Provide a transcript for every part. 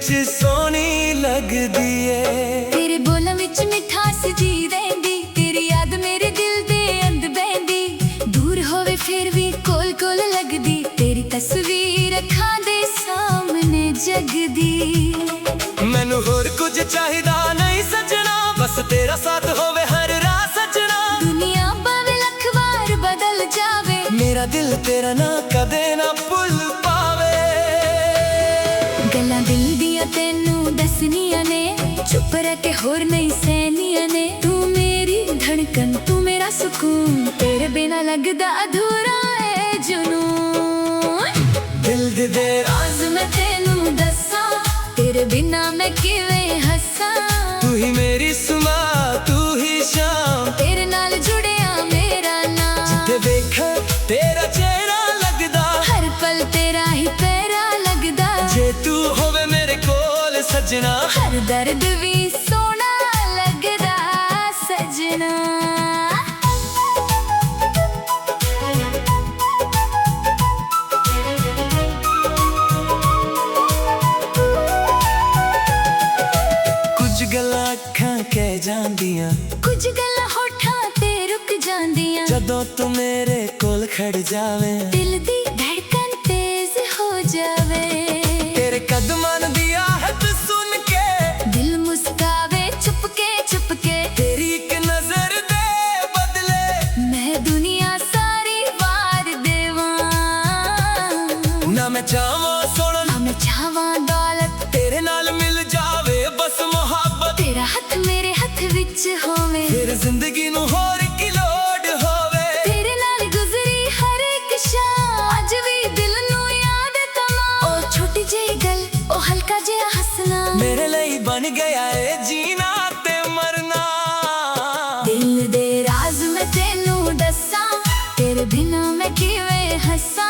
विच सोहनी लगदी ए। तेरे बोलां विच मिठास जी रहिंदी, तेरी याद मेरे दिल दे अंद बहिंदी। दूर होवे फिर भी कोल कोल लगदी, तेरी तस्वीर अखां दे सामने जगदी। मैनू होर कुछ चाहिदा नहीं सजना, बस तेरा साथ होवे हर राह सजना। दुनिया भावे लख बार बदल जावे, मेरा दिल तेरा ना कदे ना भुल पावे। गल्लां दिल दियां तैनू दसनियां ने, चुप रह के होर नहीं सहनियां ने। तू मेरी धड़कन, तू मेरा सुकून, तेरे बिना लगदा अधूरा है जुनून। दिल दे राज मैं तैनू दस्सां, तेरे बिना मैं किवें हस्सां। तू ही मेरी सुबह तू ही शाम, तेरे नाल जुड़िया मेरा नाम। जिथे देखा तेरा चेहरा लगदा, हर पल तेरा ही पैरा लगदा। जे तू होवे मेरे कोल सजना, हर दर्द भी सोना लगदा सजना। कुछ गल्लां अखां कह जांदियां, कुछ गल्लां होठां ते रुक जांदियां। जदों तू मेरे कोल खड़ जावे, दिल दी धड़कन तेज हो जावे। तेरे कदमां दी आहट सुन के दिल मुस्कावे चुपके चुपके। तेरी एक नजर दे बदले मैं दुनिया सारी वार देवां। ना मैं चाहवां सोना ना मैं चाहवां दौलत, तेरे नाल मिल जावे बस मोहब्बत। तेरा हथ मेरे हथ विच होवे, फिर जिंदगी नू होर की लोड़ होवे। तेरे नाल गुजरी हर एक शाम, अज भी दिल नू याद तमाम। ओ छोटी जेही गल, ओ हल्का जिहा हसना, मेरे लिए बन गया है जीना ते मरना। दिल दे राज मैं तैनू दस्सां, तेरे बिना मैं किवें हस्सां।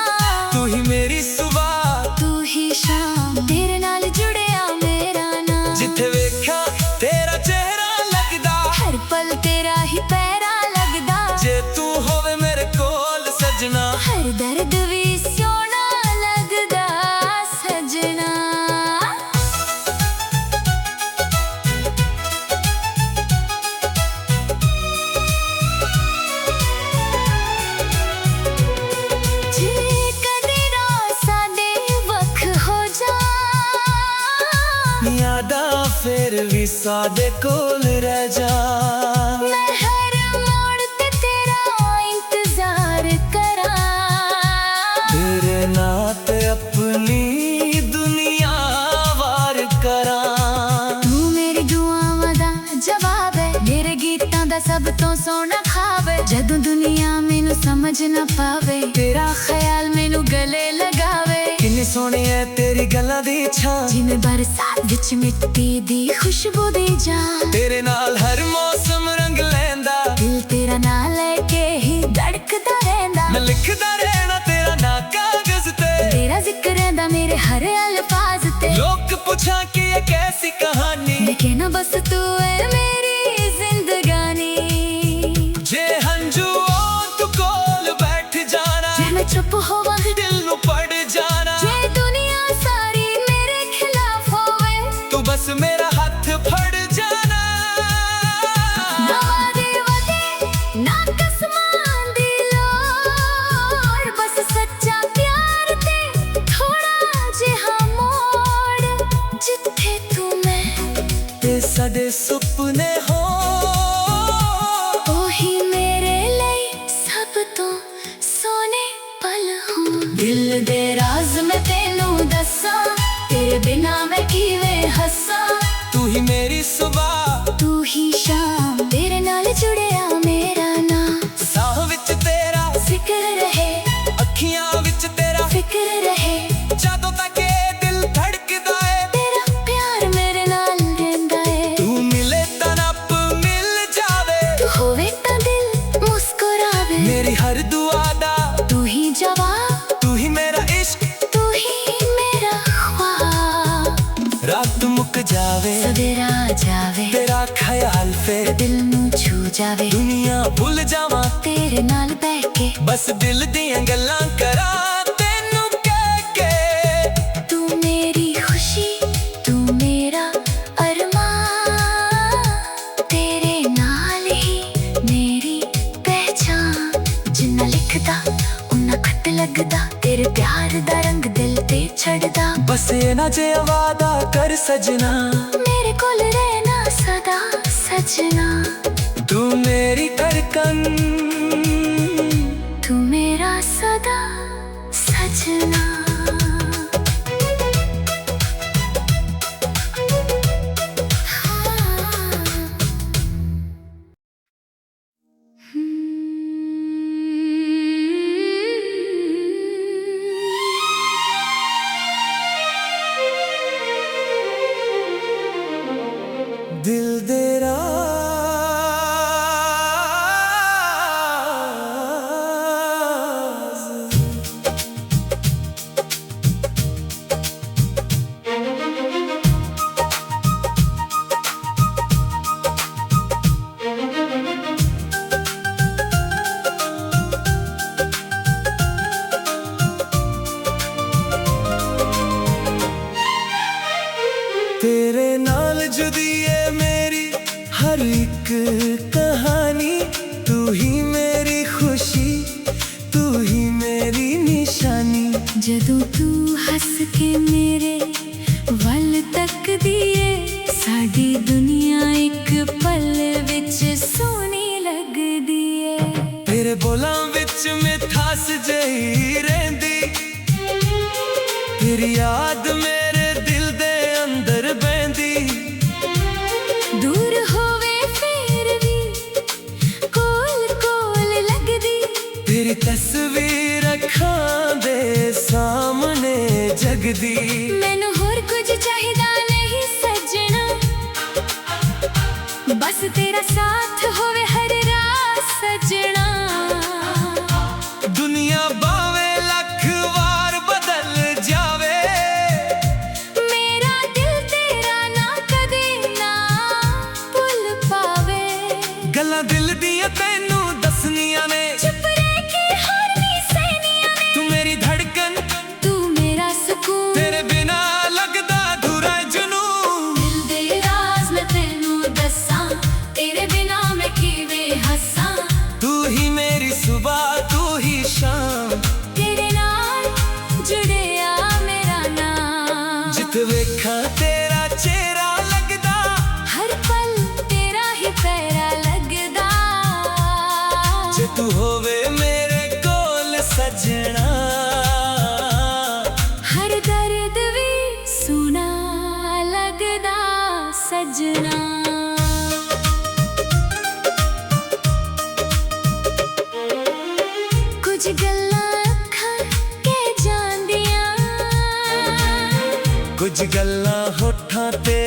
तू ही मेरी सुबह तू ही शाम, तेरे नाल जुड़िया मेरा नाम। जिथे वेखा तेरा चेहरा लगदा, हर पल तेरा ही पैरा लगदा। जे तू होवे मेरे कोल सजना, हर दर्द भी सोना लगदा सजना। जे कदी राह साडे वख हो जा, यादा फिर भी सादे कोल रह जा। मैं हर मोड़ ते तेरा इंतजार करा। तेरे नाते अपनी दुनिया वार करा। तू मेरी दुआवां दा जवाब है, मेरे गीतां दा सब तो सोना ख्वाब है। जदों दुनिया मैनू समझ ना पावे, तेरा ख्याल मैनू गले लगावे। किन्नी सोहनी है तेरी गल्लां दी छां, जिवें बरसात विच मिट्टी दी खुशबू दी जान। तेरे नाल हर मौसम रंग लैंदा, दिल तेरा नाम लेके ही धड़कदा रहिंदा। मैं लिखदा रहना तेरा ना कागज ते, तेरा जिक्र रहिंदा मेरे हर अल्फाज ते। लोग पूछा कि ये कैसी कहानी, लेकिन ना बस तू है मेरी जिंदगानी। जे हंजू तू कोल बैठ जाना, जे मैं चुप होवां, दिल नू पड़ जाना। जे दुनिया सारी मेरे खिलाफ होवे, तू बस मेरा हाथ फड़ जाना। ना वादे वदे ना कसमां दी लोड़, बस सच्चा प्यार ते थोड़ा जिहा मोड़। जिथे तू मैं ते साडे सुपने हो, ओही मेरे लिए सब तो सोने पल हों। दिल दे राज मैं तैनू दस्सां, तेरे बिना मैं किवें हस्सां। तू ही मेरी सुबह तू ही शाम, तेरे नाल जुड़िया मेरा नाम। साह विच तेरा फिक्र रहे, अखियां विच तेरा फिक्र रहे। जदों तक ये दिल धड़कदा है, तेरा प्यार मेरे नाल रहिंदा है। तू मिले तां नप मिल जावे। तू होवे तां दिल मुस्कुरावे। मेरी हर दुआ दा तू ही जवाब, तू ही मेरा इश्क, तू ही मेरा ख्वाब। रात मुक जावे सवेरा जावे, तेरा ख्याल फिर दिल नू छू जावे। दुनिया भुल जावां तेरे नाल बैठ के, बस दिल दियां गल्लां करा तैनू कह के। तू मेरी खुशी, तू प्यार दा रंग दिल ते छड़दा। बस ये ना जे वादा कर सजना, मेरे कोल रहना सदा सजना। तू मेरी धड़कन, तू मेरा सदा सजना। दिल दे राज। तेरे नाल जुदी है मेरी हर एक कहानी। तू ही मेरी खुशी, तू ही मेरी निशानी। जदों तू हंस के मेरे वल तकदी है, साडी दुनिया एक पल विच सोहनी लगदी है। तेरे बोलां विच मिठास जही रहिंदी, तेरी याद मेरे दिल दे अंदर बहंदी। दूर होवे फिर भी कोल कोल लगदी, तेरी तस्वीर अखां दे सामने जगदी। मैनू होर कुछ चाहिदा नहीं सजना, बस तेरा साथ होवे हर रात सजना। दुनिया बावे लख वार बदल जावे, मेरा दिल तेरा ना कदे ना भुल पावे। गल्लां दिल दियां तैनू दसनियां ने, चुप रह के हर नी सहनियां ने। तू मेरी धड़कन, तू मेरा सुकून, तेरे बिना लगदा अधूरा जुनून। दिल दे राज मैं तैनू दसां, तेरे बिना मैं किवें हसां। तू ही मेरी सुबह, तू ही शाम, तेरे नाल जुड़िया मेरा नाम। जित वेखां तेरा चेहरा लगदा, हर पल तेरा ही पैरा लगदा। जे तू होवे मेरे कोल सजना, हर दर्द भी सुना लगदा सजना। कुछ गल्लां अखां कह जांदियां, कुछ गल्लां होठां ते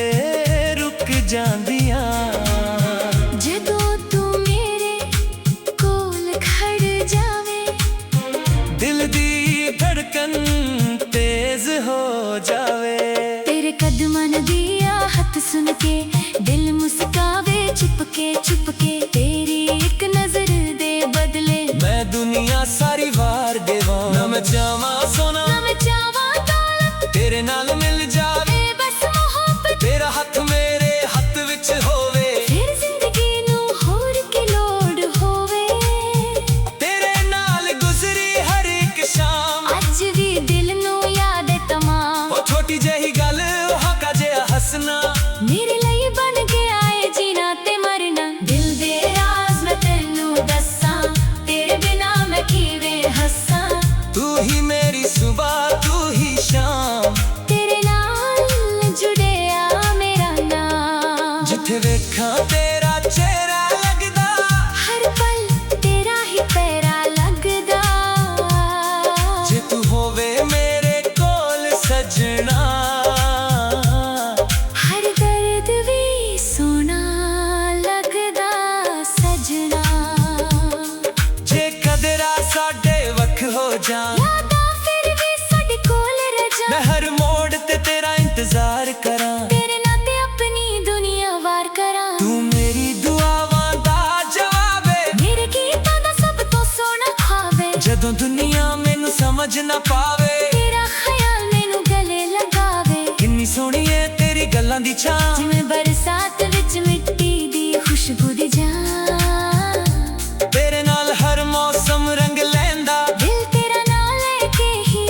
रुक जांदियां। जदों तू मेरे कोल खड़ जावे, दिल दी धड़कन तेज हो जावे। तेरे कदमन दी आहट सुन के दिल मुस्कावे। चुपके चुपके तेरी एक नजर दे बदले, मैं दुनिया सारी वार देवां। ना मैं चाहवां सोना, ना मैं चाहवां दौलत, तेरे नाल मिल जावे। बस मोहब्बत तेरा हथ मेरे हथ विच होवे, फिर जिंदगी नू होर की लोड़ होवे। तेरे नाल गुजरी हर एक शाम। अज भी दिल नू याद है तमाम, ओ छोटी जही गल हाका जिहा हसना, मेरे लिए बन गया है जीना ते मरना। दिल दे राज मैं तैनू दसां, तेरे बिना मैं किवें हसां। तू ही मेरी सुबह, तू ही शाम, तेरे नाल जुड़िया मेरा नाम। जिथे वेखां तेरा चेहरा लगदा, हर पल तेरा ही पैरा लगदा। जे तू होवे मेरे कोल सजना, हर दर्द भी सोना लगदा सजना। जे कदरा साडे वख हो जान, यादां फिर भी साडे कोल रह जान। मैं हर मोड़ ते तेरा इंतजार करां। तेरे नाते अपनी दुनिया वार करां। तू मेरी दुआवां दा जवाब है, मेरे गीतां दा सब तो सोना ख्वाब है। जदों दुनिया मैनू समझ ना पावे, तेरा ख्याल मैनू गले लगावे। किन्नी सोहनी है तेरी गल्लां दी छां। जिवें बरसात विच मिट्टी दी खुशबू दी जां। तेरे नाल हर मौसम रंग लैंदा, दिल तेरा नाल लेके ही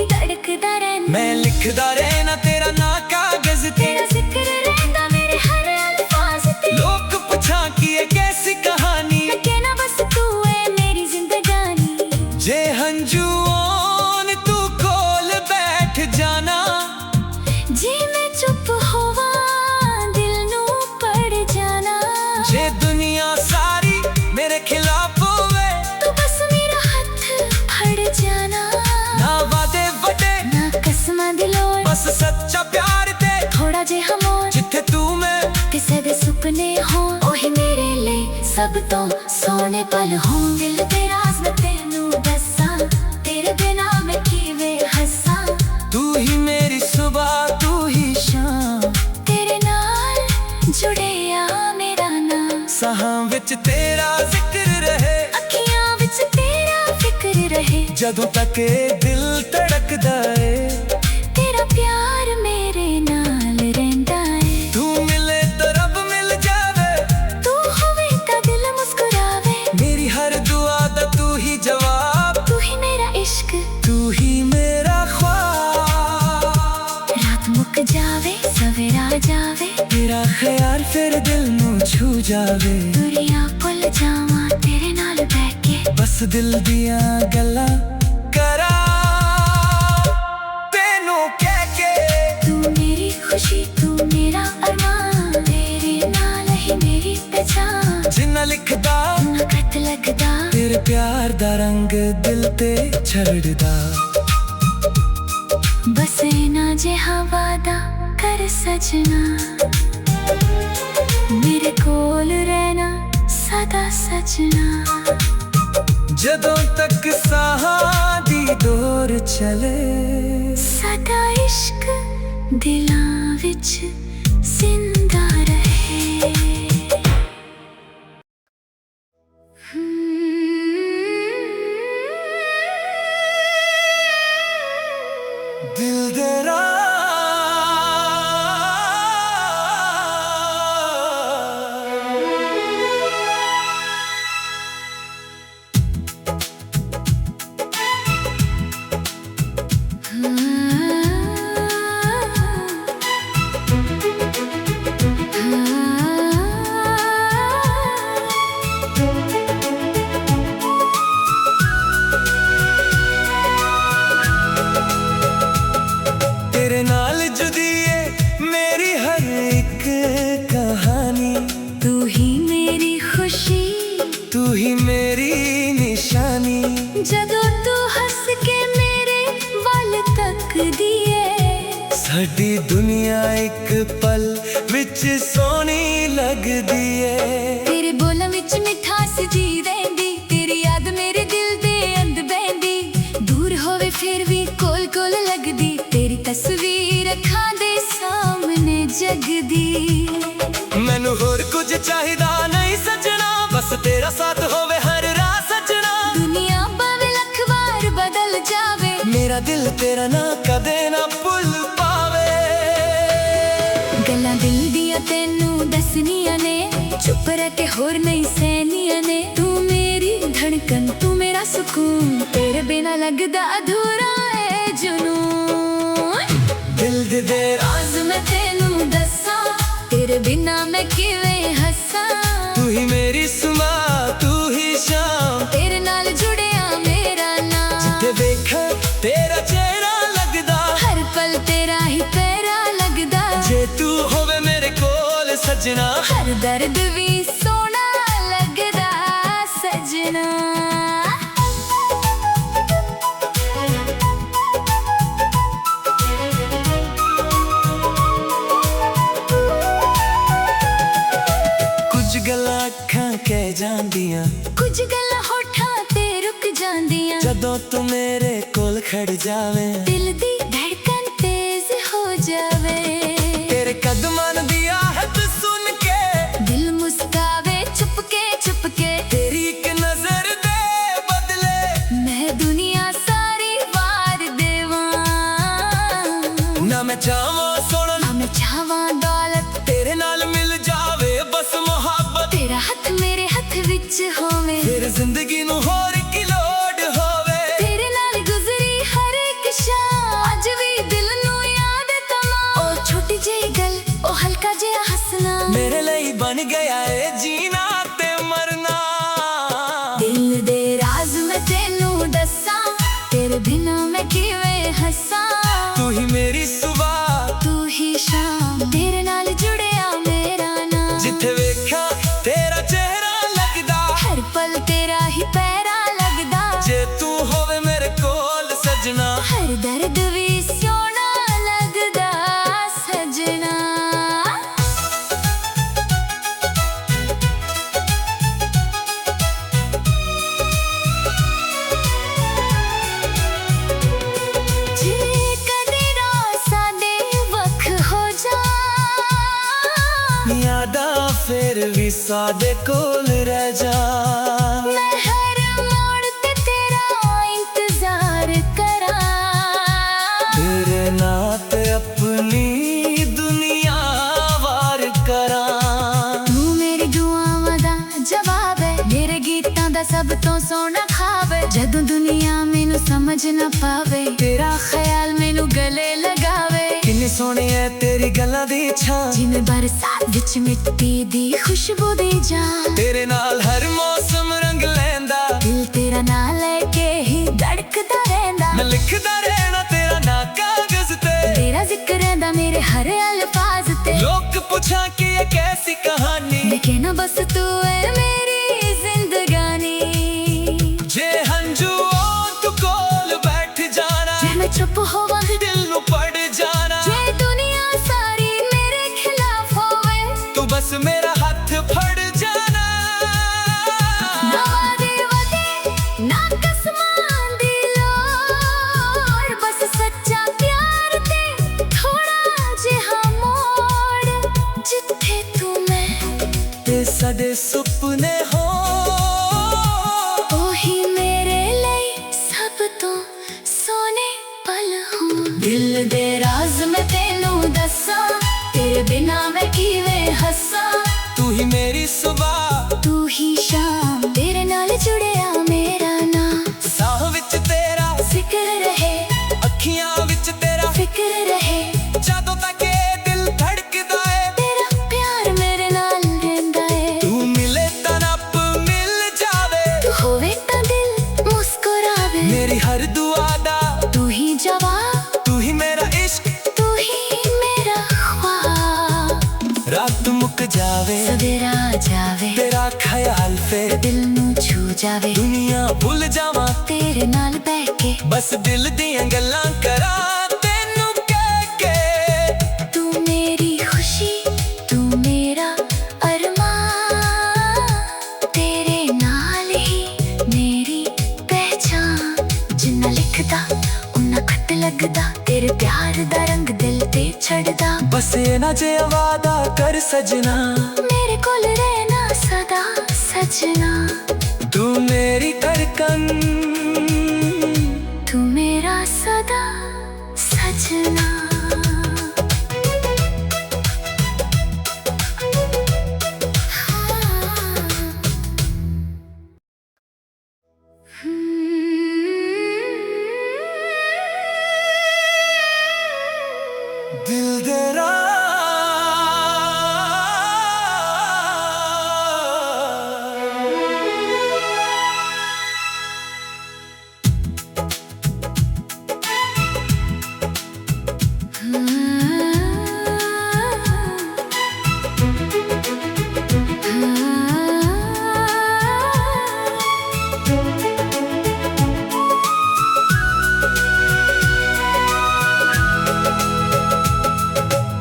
जे दुनिया सारी मेरे खिलाफ होवे, तू बस मेरा हाथ फड़ जाना। ना वादे वड्डे ना कसमां दी लोड़, बस सच्चा प्यार ते थोड़ा जिहा मोड़। जिथे तू मैं ਕਿਸੇ ਦੇ ਸੁਪਨੇ ਹੋਣ, ਉਹੀ ਮੇਰੇ ਲਈ ਸਭ ਤੋਂ ਸੋਹਣੇ ਪਲ ਹੋਣ। ਦਿਲ ਦੇ ਰਾਜ਼ ਮੈਂ ਤੈਨੂੰ ਦੱਸਾਂ, ਤੇਰੇ ਬਿਨਾ ਮੈਂ ਕਿਵੇਂ ਹੱਸਾਂ। तू ही मेरी सुबह तू ही शाम, ਤੇਰੇ ਨਾਲ ਜੁੜਿਆ ਮੇਰਾ ਨਾਮ। ਸਾਹਾਂ ਵਿੱਚ ਤੇਰਾ ਜ਼ਿਕਰ ਰਹੇ, ਅੱਖੀਆਂ ਵਿੱਚ ਤੇਰਾ ਫਿਕਰ ਰਹੇ। ਜਦੋਂ ਤੱਕ ਇਹ ਦਿਲ ਧੜਕਦਾ ਏ, ਤੇਰਾ ਪਿਆਰ ਮੇਰੇ ਨਾਲ ਰਹਿੰਦਾ ਏ। ਤੂੰ ਮਿਲੇ ਤਾਂ ਰੱਬ ਮਿਲ ਜਾਵੇ, ਤੂੰ ਹੋਵੇ ਤਾਂ ਦਿਲ ਮੁਸਕਰਾਵੇ। ਮੇਰੀ ਹਰ ਦੁਆ ਦਾ ਤੂੰ ਹੀ ਜਵਾਬ, ਤੂੰ ਹੀ ਮੇਰਾ ਇਸ਼ਕ, ਤੂੰ ਹੀ ਮੇਰਾ ख्वाब। ਰਾਤ ਮੁੱਕ ਜਾਵੇ ਸਵੇਰਾ ਜਾਵੇ, ਤੇਰਾ ਖਿਆਲ ਫਿਰ ਦਿਲ ਨੂੰ ਛੂ ਜਾਵੇ। ਦੁਨੀਆ ਭੁੱਲ ਜਾਵਾਂ ਤੇਰੇ ਨਾਲ ਬਹਿ ਕੇ, ਬਸ ਦਿਲ ਦੀਆਂ ਗੱਲਾਂ ਕਰਾਂ ਤੈਨੂੰ ਕਹਿ ਕੇ। ਤੂੰ ਮੇਰੀ ਖੁਸ਼ੀ ਤੂੰ ਮੇਰਾ ਅਰਮਾਨ, ਤੇਰੇ ਨਾਲ ਹੀ ਮੇਰੀ ਪਛਾਣ। ਜਿੰਨਾ ਲਿਖਦਾ ਨਾ ਖਤ ਲੱਗਦਾ, ਤੇਰੇ ਪਿਆਰ ਦਾ ਰੰਗ ਦਿਲ ਤੇ ਛੜਦਾ। ਬਸ ਨਾ ਜਿਹਾ ਵਾਦਾ ਕਰ ਸਜਣਾ, ਮੇਰੇ ਕੋਲ ਰਹਿਣਾ ਸਦਾ ਸਜਣਾ। ਜਦੋਂ ਤੱਕ ਸਾਹਾਂ ਦੀ ਡੋਰ ਚਲੇ, ਸਾਡਾ ਇਸ਼ਕ ਦਿਲਾਂ ਵਿੱਚ ਜ਼ਿੰਦਾ ਰਹੇ। ਦਿਲ ਦੇ तेरे नाल जुदी है मेरी हर एक कहानी। तू ही मेरी खुशी, तू ही मेरी निशानी। ਜਦੋਂ ਤੂੰ ਹੱਸ ਕੇ ਮੇਰੇ ਵੱਲ ਤੱਕਦੀ ਏ, ਸਾਡੀ ਦੁਨੀਆ ਇੱਕ ਪਲ ਵਿੱਚ ਸੋਹਣੀ ਲੱਗਦੀ ਏ। ਤੇਰੇ ਬੋਲਾਂ ਵਿੱਚ ਮਿਠਾਸ ਜੀ ਰਹਿੰਦੀ, ਤੇਰੀ ਯਾਦ ਮੇਰੇ ਦਿਲ ਦੇ ਅੰਦ ਬਹਿੰਦੀ। ਦੂਰ ਹੋਵੇ ਫਿਰ ਵੀ ਕੋਲ ਕੋਲ ਲੱਗਦੀ, ਤੇਰੀ ਤਸਵੀਰ ਅੱਖਾਂ ਦੇ ਸਾਹਮਣੇ ਜਗਦੀ। ਮੈਨੂੰ ਹੋਰ ਕੁਝ ਚਾਹੀਦਾ ਨਹੀਂ ਸੱਜਣਾ, ਬਸ ਤੇਰਾ ਸਾਥ ਹੋਵੇ ਹਰ ਰਾਹ ਸੱਜਣਾ। ਦੁਨੀਆ ਭਾਵੇਂ ਲੱਖ ਵਾਰ ਬਦਲ ਜਾਵੇ, ਮੇਰਾ ਦਿਲ ਤੇਰਾ ਨਾ ਕਦੇ ਨਾ ਭੁੱਲ ਪਾਵੇ। ਗੱਲਾਂ ਦਿਲ ਦੀਆਂ ਤੈਨੂੰ ਦੱਸਣੀਆਂ ਨੇ, ਚੁੱਪ ਰਹਿ ਕੇ ਹੋਰ ਨਹੀਂ ਸਹਿਣੀਆਂ ਨੇ। ਤੂੰ ਮੇਰੀ ਧੜਕਨ ਤੂੰ ਮੇਰਾ ਸਕੂਨ, ਤੇਰੇ ਬਿਨਾ ਲੱਗਦਾ ਅਧੂਰਾ ਏ ਜਨੂਨ। ਦਿਲ ਦੇ ਰਾਜ਼ ਮੈਂ ਤੈਨੂੰ ਦੱਸਾਂ, ਤੇਰੇ ਬਿਨਾ ਮੈਂ ਕਿਵੇਂ ਹੱਸਾਂ। ਤੂੰ ਹੀ ਮੇਰੀ ਸੁਬਹ ਤੂੰ ਹੀ ਸ਼ਾਮ, ਤੇਰੇ ਨਾਲ ਜੁੜਿਆ ਮੇਰਾ ਨਾਮ। ਜਿੱਥੇ ਵੇਖਾਂ ਤੇਰਾ ਚਿਹਰਾ ਲੱਗਦਾ, ਹਰ ਪਲ ਤੇਰਾ ਹੀ ਪਿਆਰਾ ਲੱਗਦਾ। ਜੇ ਤੂੰ ਹੋਵੇ ਮੇਰੇ ਕੋਲ ਸੱਜਣਾ, ਹਰ ਦਰਦ ਵੀ ਸੋਹਣਾ ਲੱਗਦਾ ਸਜਣਾ। ਕੁਝ ਗੱਲਾਂ ਅੱਖਾਂ ਕਹਿ ਜਾਂਦੀਆਂ, ਕੁਝ ਗੱਲਾਂ ਹੋਠਾਂ ਤੇ ਰੁਕ ਜਾਂਦੀਆਂ। ਜਦੋਂ ਤੂੰ ਮੇਰੇ ਕੋਲ ਖੜ ਜਾਵੇਂ, ਦਿਲ ਦੀ ਧੜਕਨ ਤੇਜ਼ ਹੋ ਜਾਵੇ। ਤੇਰੇ ਕਦਮਾਂ ਦੀ ਆਹਟ ਸੁਣ ਕੇ ਦਿਲ ਮੁਸਕਾਵੇ ਚੁੱਪ ਕੇ। ਤੇਰੀ ਇੱਕ ਨਜ਼ਰ ਦੇ ਬਦਲੇ ਮੈਂ ਦੁਨੀਆ ਸਾਰੀ ਵਾਰ ਦੇਵਾਂ। ਨਾ ਮੈਂ ਚਾਹਾਂ ਸੋਹਣਾ ਨਾ ਮੈਂ ਚਾਹਵਾਂ ਦੌਲਤ, ਤੇਰੇ ਨਾਲ ਮਿਲ ਜਾਵੇ ਬਸ ਮੁਹੱਬਤ। ਤੇਰਾ ਹੱਥ ਮੇਰੇ ਹੱਥ ਵਿੱਚ ਹੋਵੇ, ਫਿਰ ਜ਼ਿੰਦਗੀ ਨੂੰ ਹੋਰ ਕੀ ਲੋੜ ਹੋਵੇ। ਤੇਰੇ ਨਾਲ ਗੁਜ਼ਰੀ ਹਰ ਇੱਕ ਸ਼ਾਮ, ਅੱਜ ਵੀ ਦਿਲ ਨੂੰ ਯਾਦ ਤਮਾ। ਉਹ ਛੋਟੀ ਜਿਹੀ ਗੱਲ, ਉਹ ਹਲਕਾ ਜਿਹਾ ਹੱਸਣਾ, ਮੇਰੇ ਲਈ ਬਣ ਗਿਆ ਏ ਜੀਣਾ ਤੇ ਮਰਨਾ। ਦਿਲ ਦੇ ਰਾਜ਼ ਮੈਂ ਤੈਨੂੰ ਦੱਸਾਂ, ਤੇਰੇ ਬਿਨਾ ਮੈਂ ਕਿਵੇਂ ਹੱਸਾਂ। ਤੂੰ ਹੀ ਮੇਰੀ ਸੁਬਹ ਤੂੰ ਹੀ ਸ਼ਾਮ, ਤੇਰੇ ਨਾਲ ਜੁੜਿਆ ਮੇਰਾ ਨਾਮ। ਜਿੱਥੇ ਵੇਖਾਂ ਤੇਰਾ सादे कोल रह जा। मैं हर मोड़ ते तेरा इंतजार करा, तेरे नात अपनी दुनिया वार करा। तू मेरी दुआवां दा जवाब है, मेरे गीतां दा सब तो सोना खाब है। जदों दुनिया मैनू समझ ना पावे, तेरा ख्याल मैनू गले लगावे। किन्नी सोहनी है तेरी गल्लां दी छां, जिवें बरसात विच मिट्टी दी खुशबू दी जान। तेरे नाल हर मौसम रंग लैंदा, दिल तेरा नाम लेके ही धड़कदा रहंदा। मैं लिखदा रहना तेरा ना कागज ते, तेरा जिक्र रहंदा मेरे हर अल्फाज ते। लोग पूछा कि ये कैसी कहानी, लेकिन बस तू है मेरी जिंदगानी। जे हंजू तू कोल बैठ जाना, जे मैं चुप होवां दिल नू पड़ जाना। जे दुनिया सारी मेरे खिलाफ होवे, तू बस मेरा हाथ फड़ जाना। ना वादे वदे ना कसमां दी लोड़, बस सच्चा प्यार ते थोड़ा जिहा मोड़। जिथे तू मैं ते साडे सुपने हो, ओही मेरे लिए सब तो सोने पल हों। दिल दे राज मैं तेनू दस्सां, तेरे बिना मैं किवें हस्सां। तू ही मेरी सुबह, तू ही शाम, तेरे नाल जुड़िया मेरा नाम। साह विच तेरा जिक्र रहे, अखियां विच तेरा फिक्र रहे। जदों तक ये दिल धड़कदा है, तेरा प्यार मेरे नाल रहंदा है। तू मिले तां रब मिल जावे। तू होवे तां दिल मुस्कुरावे, मेरी हर दुआ दा तू ही जवाब, तू ही मेरा इश्क। तू ही मेरा ख्वाब। रात मुक जावे सवेरा जावे, तेरा ख्याल फिर दिल नू छू जावे। दुनिया भुल जावां तेरे नाल बैठ के, बस दिल दियां गल्लां करा तेनू कह के। तू मेरी खुशी, तू मेरा अरमान। तेरे नाल ही मेरी पहचान। जिन्ना लिखदा उन्ना खत लगदा, तेरे प्यार दा रंग दिल ते छड़दा। बस ये ना जे वादा कर सजना, मेरे कोल रहना सदा सजना। तू मेरी धड़कन, तू मेरा सदा सजना। दिल दे राज।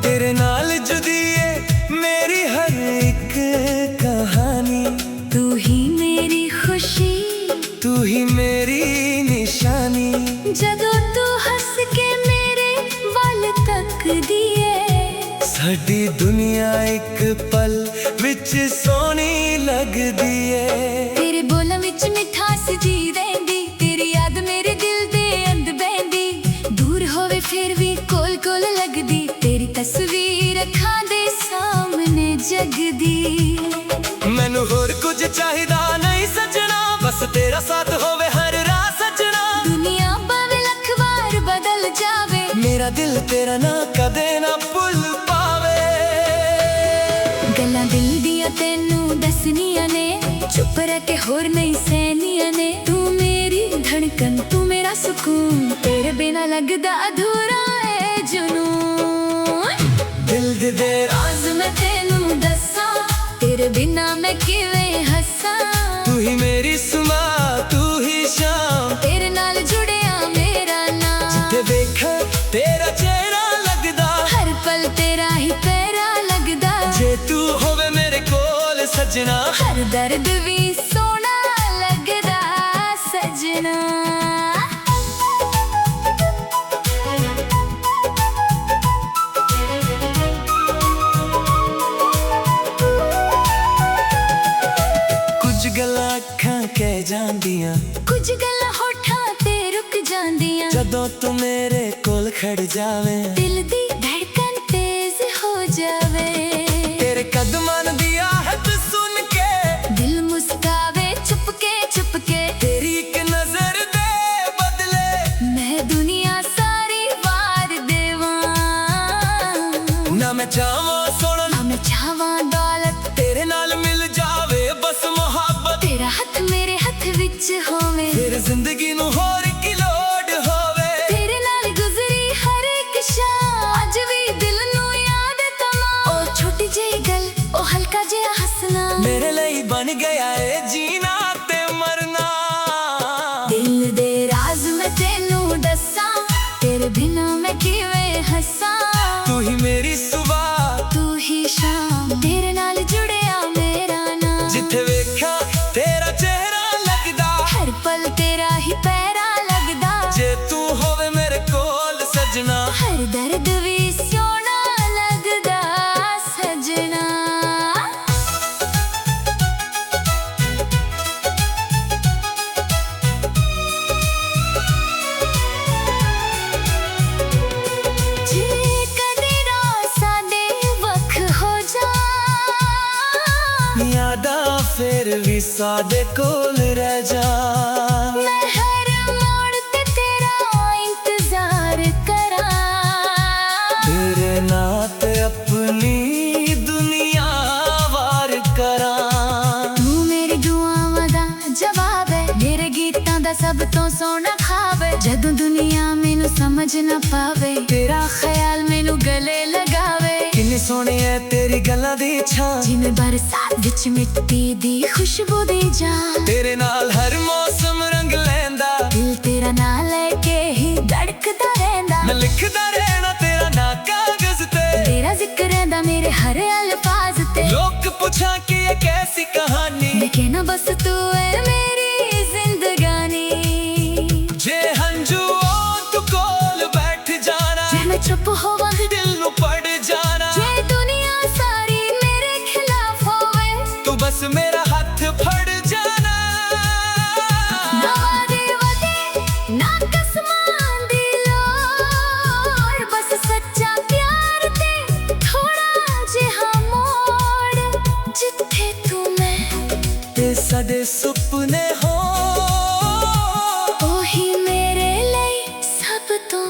तेरे नाल जुदी है मेरी हर एक कहानी। तू ही मेरी खुशी, तू ही मेरी निशानी। जदों तू हंस के मेरे वाल तक दिए, साडी दुनिया एक पल विच सोनी लगदी है। तेरे बोलां विच मिठास जी रहिंदी, तेरी याद मेरे दिल दे अंद बहिंदी। दूर होवे फिर भी कोल कोल लगदी, तेरी तस्वीर अखां दे सामने जगदी। मैनू होर कुछ चाहिदा नहीं सजना, बस तेरा साथ होवे हर राह सजना। दुनिया भावे लख बार बदल जावे, मेरा दिल तेरा ना कदे ना भुल पावे। गल्लां दिल दियां तैनू दसनियां ने, चुप रह के होर नहीं सहनियां ने। तू मेरी धड़कन, तू मेरा सुकून, तेरे बिना लगदा अधूरा है जुनून। दिल दे राज मैं तेनू दस्सां, तेरे बिना मैं किवें हस्सां। तू ही मेरी सुबह, तू ही शाम, तेरे नाल जुड़िया मेरा नाम। जिथे देखा तेरा चेहरा लगदा, हर पल तेरा ही पैरा लगदा। जे तू होवे मेरे कोल सजना, हर दर्द भी सोना लगदा सजना। ਕੁਝ ਗੱਲਾਂ ਅੱਖਾਂ ਕਹਿ ਜਾਂਦੀਆਂ, ਕੁਝ ਗੱਲਾਂ ਹੋਠਾਂ ਤੇ ਰੁਕ ਜਾਂਦੀਆਂ। ਜਦੋਂ ਤੂੰ ਮੇਰੇ ਕੋਲ ਖੜ ਜਾਵੇਂ, ਦਿਲ ਦੀ ਧੜਕਨ ਤੇਜ਼ ਹੋ ਜਾਵੇ। ਤੇਰੇ ਕਦਮਾਂ ਦੀ ਆਹਟ ਸੁਣ ਕੇ ਦਿਲ ਮੁਸਕਾਵੇ ਚੁਪਕੇ ਚੁਪਕੇ। ਤੇਰੀ ਇੱਕ ਨਜ਼ਰ ਦੇ ਬਦਲੇ ਮੈਂ ਦੁਨੀਆ ਸਾਰੀ ਵਾਰ ਦੇਵਾਂ। ਨਾ ਮੈਂ ਚਾਹਾਂ ਸੋਹਣਾ, ਨਾ ਮੈਂ ਚਾਹਵਾਂ ਦੌਲਤ, ਤੇਰੇ ਨਾਲ ਮਿਲ ਜਾਵੇ ਬਸ ਮੁਹੱਬਤ। ਤੇਰਾ ਹੱਥ ਮੇਰੇ ਹੱਥ ਵਿੱਚ ਹੋਵੇ, ਫਿਰ ਜ਼ਿੰਦਗੀ ਨੂੰ ਹੋਰ ਕੀ ਲੋੜ ਹੋਵੇ। ਤੇਰੇ ਨਾਲ ਗੁਜ਼ਰੀ ਹਰ ਇੱਕ ਸ਼ਾਮ ਅੱਜ ਵੀ ਦਿਲ ਨੂੰ ਯਾਦ ਤਮਾ। ਉਹ ਛੋਟੀ ਜਿਹੀ ਗੱਲ, ਉਹ ਹਲਕਾ ਜਿਹਾ ਹੱਸਣਾ, ਮੇਰੇ ਲਈ ਬਣ ਗਿਆ ਏ ਜੀਣਾ ਤੇ ਮਰਨਾ। ਦਿਲ ਦੇ ਰਾਜ਼ ਮੈਂ ਤੈਨੂੰ ਦੱਸਾਂ, ਤੇਰੇ ਬਿਨਾਂ ਮੈਂ ਕਿਵੇਂ ਹੱਸਾਂ। ਤੂੰ ਹੀ ਮੇਰੀ ਸੁਬਾਹ, ਤੂੰ ਹੀ ਸ਼ਾਮ, ਤੇਰੇ ਨਾਲ ਜੁੜਿਆ ਮੇਰਾ ਨਾਮ। ਜਿੱਥੇ ਵੇਖਾਂ ਤੇਰਾ ਚਿਹਰਾ ਲੱਗਦਾ, ਹਰ ਪਲ ਤੇਰਾ ਹੀ ਪੈਰਾ ਲੱਗਦਾ। ਜੇ ਤੂੰ ਹੋਵੇ ਮੇਰੇ ਕੋਲ ਸਜਣਾ। ਹਰ ਦਰਦ ਵੀ ਸੋਹਣਾ ਲੱਗਦਾ ਸਜਣਾ। ਜੇ ਕਦੇ ਰਾਹ ਸਾਡੇ ਵੱਖ ਹੋ ਜਾ, ਯਾਦਾਂ ਫਿਰ ਵੀ ਸਾਡੇ ਕੋਲ ਰਹਿ ਜਾ। ਮੈਂ ਹਰ ਮੋੜ ਤੇ ਤੇਰਾ ਇੰਤਜ਼ਾਰ ਕਰਾਂ। ਤੇਰੇ ਨਾਂ ਤੇ ਆਪਣੀ ਦੁਨੀਆ ਵਾਰ ਕਰਾਂ। ਤੂੰ ਮੇਰੀ ਦੁਆਵਾਂ ਦਾ ਜਵਾਬ ਹੈ, ਮੇਰੇ ਗੀਤਾਂ ਦਾ ਸਭ ਤੋਂ ਸੋਹਣਾ ਖਾਬ ਹੈ। ਜਦੋਂ ਦੁਨੀਆ ਮੈਨੂੰ ਸਮਝ ਨਾ ਪਾਵੇ, ਤੇਰਾ ਖਿਆਲ ਮੈਨੂੰ ਗਲੇ ਲਗਾਵੇ। ਕਿੰਨੀ ਸੋਹਣੀ ਹੈ ਤੇਰੀ ਗੱਲਾਂ ਦੀ ਛਾਂ, ਜਿਵੇਂ ਬਰਸਾਤ ਵਿੱਚ ਮਿੱਟੀ ਦੀ ਖੁਸ਼ਬੂ ਦੀ ਜਾਨ। ਤੇਰੇ ਨਾਲ ਹਰ ਮੌਸਮ ਰੰਗ ਲੈਂਦਾ, ਦਿਲ ਤੇਰਾ ਨਾਂ ਲੈ ਕੇ ਹੀ ਧੜਕਦਾ ਰਹਿੰਦਾ। ਮੈਂ ਲਿਖਦਾ ਰਹਿਣਾ ਤੇਰਾ ਨਾਂ ਕਾਗਜ਼ ਤੇ, ਤੇਰਾ ਜ਼ਿਕਰ ਰਹਿੰਦਾ ਮੇਰੇ ਹਰ ਅਲਫਾਜ਼ ਤੇ। ਲੋਕ ਪੁੱਛਾਂ ਕਿ ਇਹ ਕੈਸੀ ਕਹਾਣੀ, ਮੈਂ ਕਹਿਣਾ ਬਸ ਤੂੰ ਹੈ ਮੇਰੀ ਜ਼ਿੰਦਗਾਨੀ। ਜੇ ਹੰਝੂ ਤੂੰ ਕੋਲ ਬੈਠ ਜਾਣਾ, ਜੇ ਮੈਂ ਚੁੱਪ ਹੋਵਾਂ, ਦਿਲ ਨੂੰ ਪੜ ਜਾਣਾ। ਜੇ ਦੁਨੀਆ ਸਾਰੀ ਮੇਰੇ ਖਿਲਾਫ ਹੋਵੇ, ਤੂੰ ਬਸ ਮੇਰਾ ਹੱਥ ਫੜ ਜਾਣਾ। ਨਾ ਵਾਅਦੇ ਵਾਦੇ, ਨਾ ਕਸਮਾਂ ਦੀ ਲੋੜ, ਬਸ ਸੱਚਾ ਪਿਆਰ ਤੇ ਥੋੜਾ ਜਿਹਾ ਮੋੜ। ਜਿੱਥੇ ਤੂੰ ਮੈਂ ਤੇ ਸਾਡੇ ਸੁਪਨੇ ਹੋ, ਉਹੀ ਮੇਰੇ ਲਈ ਸਭ ਤੋਂ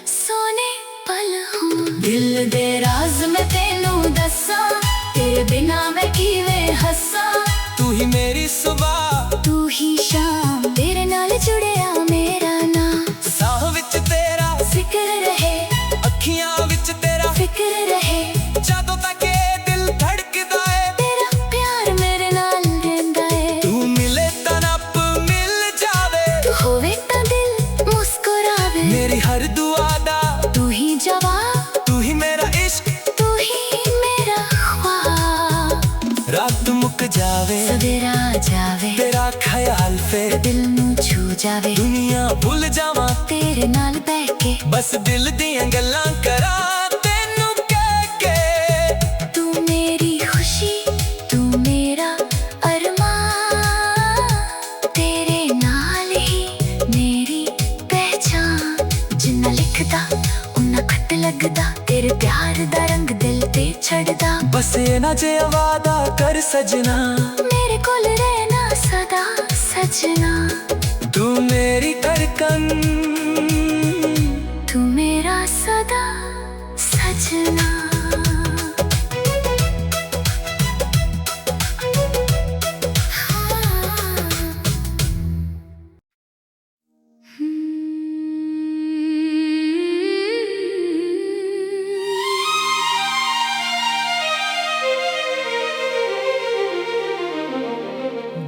ਸੋਹਣੇ ਪਲ ਹੋਣ। ਦਿਲ ਦੇ ਰਾਜ਼ ਮੈਂ ਤੈਨੂੰ ਦੱਸਾਂ, ਤੇਰੇ ਬਿਨਾਂ ਮੈਂ ਕਿਵੇਂ ਹੱਸਾਂ। ਤੂੰ ਹੀ ਮੇਰੀ ਸੁਬਾਹ, ਤੂੰ ਹੀ ਸ਼ਾਮ, ਤੇਰੇ ਨਾਲ ਜੁੜਿਆ ਮੇਰਾ ਨਾਮ। ਸਾਹ ਵਿੱਚ ਤੇਰਾ ਫਿਕਰ ਰਹੇ, ਅੱਖੀਆਂ ਵਿੱਚ ਤੇਰਾ ਫਿਕਰ ਰਹੇ, ਜਦੋਂ ਤੱਕ ਇਹ ਦਿਲ ਧੜਕਦਾ ਏ। ਤੇਰਾ ਪਿਆਰ ਮੇਰੇ ਨਾਲ ਰਹਿੰਦਾ ਏ। ਤੂੰ ਮਿਲੇ ਤਾਂ ਰੱਬ ਮਿਲ ਜਾਵੇ, ਤੂੰ ਹੋਵੇ ਤਾਂ ਦਿਲ ਮੁਸਕਰਾਵੇ। ਮੇਰੀ ਹਰ ਦੁਆ ਦਾ ਤੂੰ ਹੀ ਜਵਾਬ, ਤੂੰ ਹੀ ਮੇਰਾ ਇਸ਼ਕ, ਤੂੰ ਹੀ ਮੇਰਾ ख्वाब। ਰਾਤ ਮੁੱਕ ਜਾਵੇ ਸਵੇਰਾ ਜਾਵੇ, ਤੇਰਾ ਖਿਆਲ ਫਿਰ ਦਿਲ ਨੂੰ ਛੂ ਜਾਵੇ। ਦੁਨੀਆ ਭੁੱਲ ਜਾਵਾਂ, ਤੇਰੇ ਨਾਲ ਬਹਿ ਕੇ ਬਸ ਦਿਲ ਦੀਆਂ ਗੱਲਾਂ ਕਰਾਂ ਤੈਨੂੰ ਕਹਿ ਕੇ। ਤੂੰ ਮੇਰੀ ਖੁਸ਼ੀ, ਤੂੰ ਮੇਰਾ ਅਰਮਾਨ, ਤੇਰੇ ਨਾਲ ਹੀ ਮੇਰੀ ਪਹਿਚਾਨ। ਜਿੰਨਾ ਲਿਖਦਾ ਉਨਾ ਖੱਟ ਲੱਗਦਾ, ਤੇਰੇ ਪਿਆਰ ਦਾ ਰੰਗ ਦਿਲ ਤੇ ਛੱਡਦਾ। ਬਸ ਇਹ ਨਾ ਜੇ ਵਾਦਾ ਕਰ ਸਜਣਾ, ਮੇਰੇ ਕੋਲ ਰਹਿਣਾ ਸਦਾ ਸਜਣਾ। ਤੂੰ ਮੇਰੀ ਧੜਕਨ, ਤੂੰ ਮੇਰਾ ਸਦਾ ਸਜਣਾ।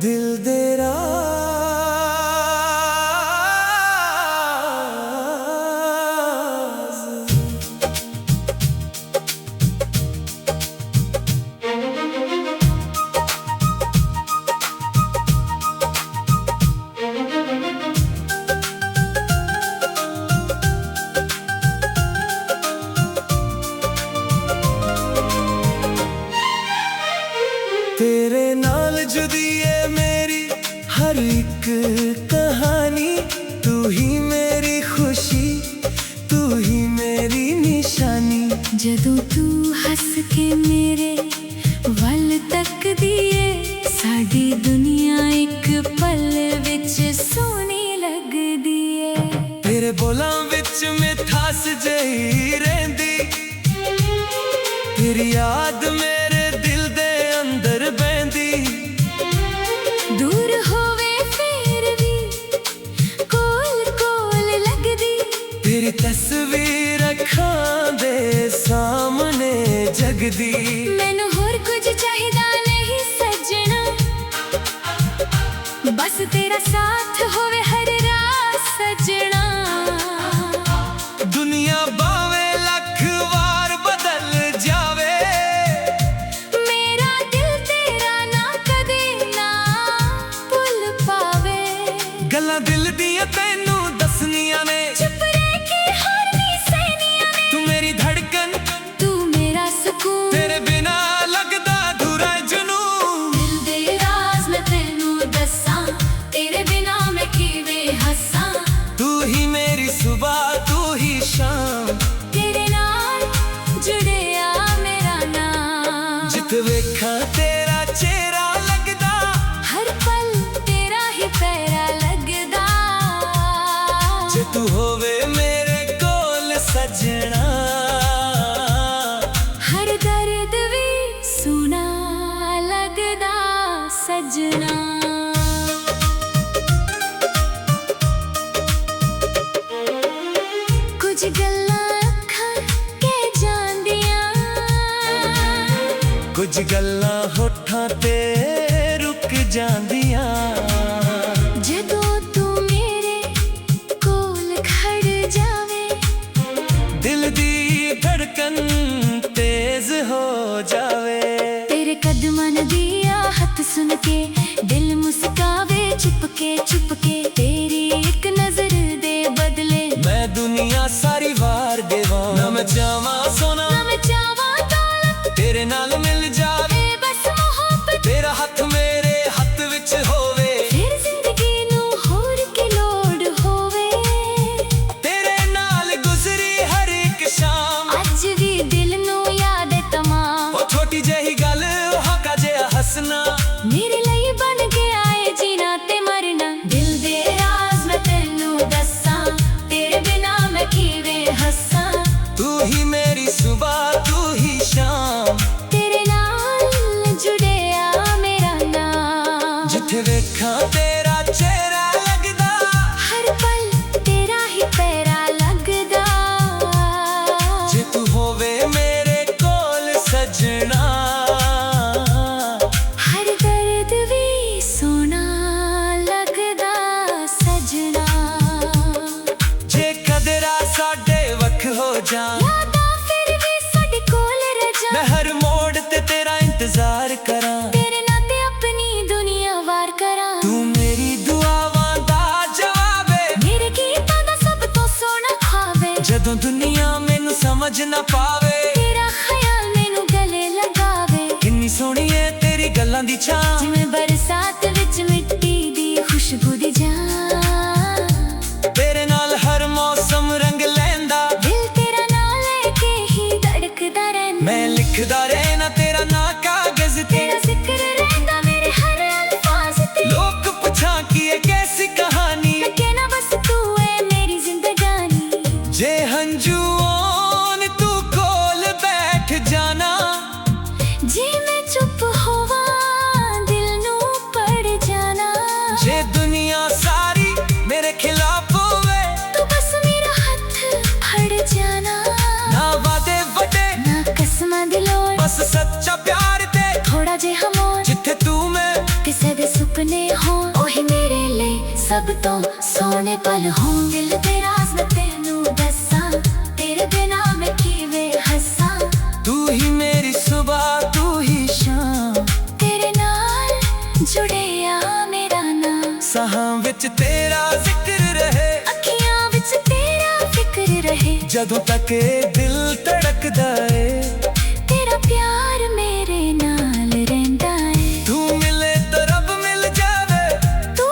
ਦਿਲ ਦੇ ਰਾਜ਼। ਤੇਰੇ ਨਾਲ ਜੁਦੀ ਏ ਮੇਰੀ एक कहानी, तू ही मेरी खुशी, तू ही मेरी निशानी। जदों तू हस के मेरे वल तकदी ਏ साडी दुनिया एक पल विच सोहनी लगदी ਏ। तेरे बोलां विच मिठास जही रहिंदी, तेरी याद मेरे दिल दे अंदर बहंदी। दूर होवे फिर भी कोल कोल लगदी, तेरी तस्वीर अखां दे सामने जगदी। मैनू होर कुछ चाहिदा नहीं सजना, बस तेरा साथ होवे हर रात सजना। दुनिया बावे लख वार बदल जावे, मेरा दिल तेरा ना कदे ना भुल पावे। गल्लां दिल दियां तैनू दसनियां ने, चुप रह के हर नी सहनियां ने। तू मेरी धड़कन, तू मेरा सुकून, तेरे बिना लगदा अधूरा जुनून। दिल दे राज मैं तैनू दसां, तेरे बिना मैं किवें हसां। तू ही मेरी सुबह, तू ही शाम, तेरे नाल जुड़िया मेरा नाम। जित वेखां तेरा चेहरा लगदा, हर पल तेरा ही पैरा लगदा। जे तू होवे मेरे कोल सजना। हर दर्द भी सुना लगदा सजना। कुछ गल्लां अखां कह जांदियां, कुछ गल्लां होठां ते रुक जांदियां। जदों तू मेरे कोल खड़ जावे, दिल दी धड़कन तेज हो जावे। तेरे कदमां दी आहट सुन के दिल मुस्कावे चुपके चुपके। तेरी एक नजर दे बदले मैं दुनिया सारी वार देवां, ना मैं चाहवां सोना, ना मैं चाहवां दौलत, तेरे नाल मिल जावे। बस मोहब्बत तेरा हथ मेरे हथ विच होवे, फिर जिंदगी नू होर की लोड़ होवे। तेरे नाल गुजरी हर एक शाम। अज भी दिल नू याद है तमाम, ओ छोटी जही गल हाका जिहा हसना, मेरे लिए बन गया है जीना ते मरना। दिल दे राज मैं तैनू दसां, तेरे बिना मैं किवें हसां। तू ही मेरी सुबह, तू ही शाम, तेरे नाल जुड़िया मेरा नाम। जिथे वेखां तेरा चेहरा लगदा, हर पल तेरा ही पैरा लगदा। जे तू होवे मेरे कोल सजना। हर दर्द भी सोना लगदा सजना। जे कदरा साडे वख हो जान, यादां फिर भी साडे कोल रह जान। मैं हर मोड़ ते तेरा इंतजार करां। तेरे नाते अपनी दुनिया वार करां। तू मेरी दुआवां दा जवाब है, मेरे गीतां दा सब तो सोना ख्वाब है। जदों दुनिया मैनू समझ ना पावे, तेरा ख्याल मैनू गले लगावे। किन्नी सोहनी है तेरी गल्लां दी छां। जिवें बरसात विच मिट्टी दी खुशबू दी जान। तेरे नाल हर मौसम रंग लैंदा, दिल तेरा नाम लेके ही धड़कदा रैंदा। मैं लिखदा रहना तेरा ना कागज ते। तेरा जिक्र रहंदा मेरे हर अल्फाज ते। लोग पुछां कि ये कैसी कहानी, मैं कहना बस तू है मेरी जिंदगानी। जे हंजू ओन तू कोल बैठ जाना। जे मैं चुप होवां दिल नू पड़ जाना। जे दुनिया सारी मेरे खिलाफ होवे, तू बस मेरा हाथ फड़ जाना। ना वादे वड्डे ना कसमां दी लोड़, बस सच्चा प्यार ते थोड़ा जिहा मोड़। जिथे तू मैं किसे दे सुपने हों, ओही मेरे लिए सब तो सोने पल हों। दिल दे राज मैं तैनू दसां, तेरे बिना मैं किवें हसां। तू ही मेरी सुबह, तू ही शाम, तेरे नाल जुड़िया मेरा नाम। साहां विच तेरा जिक्र रहे, अखियां विच तेरा फिक्र रहे। जदों तक ये दिल धड़कदा है, तेरा प्यार मेरे नाल रहिंदा है। तू मिले तो रब मिल जावे। तू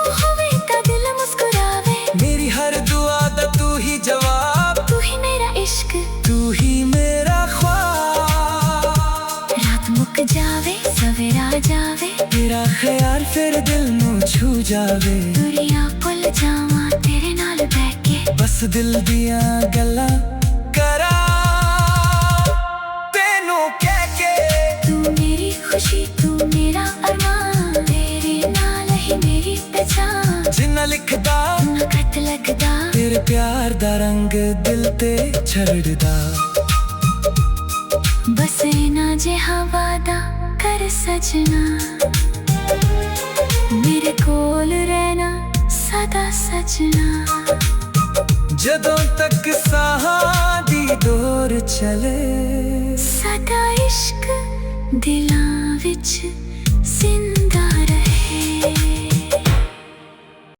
ਪਿਆਰ ਫਿਰ ਦਿਲ ਨੂੰ ਛੂ ਜਾਵੇ। ਦੁਨੀਆ ਭੁੱਲ ਜਾਵਾਂ ਤੇਰੇ ਨਾਲ ਬਹਿ ਕੇ, ਬਸ ਦਿਲ ਦੀਆਂ ਗੱਲਾਂ ਕਰਾਂ ਤੈਨੂੰ ਕਹਿ ਕੇ। ਤੂੰ ਮੇਰੀ ਖੁਸ਼ੀ ਤੂੰ ਮੇਰਾ ਅਰਮਾਨ, ਤੇਰੇ ਨਾਲ ਹੀ ਮੇਰੀ ਪਛਾਣ। ਜਿੰਨਾ ਲਿਖਦਾ ਨਾ ਖਤ ਲੱਗਦਾ, ਤੇਰੇ ਪਿਆਰ ਦਾ ਰੰਗ ਦਿਲ ਤੇ ਛੜਦਾ। ਬਸ ਨਾ ਜਿਹਾ ਵਾਦਾ ਕਰ ਸਜਣਾ, ਮੇਰੇ ਕੋਲ ਰਹਿਣਾ ਸਦਾ ਸਜਣਾ। ਜਦੋਂ ਤੱਕ ਸਾਹਾਂ ਦੀ ਡੋਰ ਚਲੇ, ਸਾਡਾ ਇਸ਼ਕ ਦਿਲਾਂ ਵਿੱਚ ਜ਼ਿੰਦਾ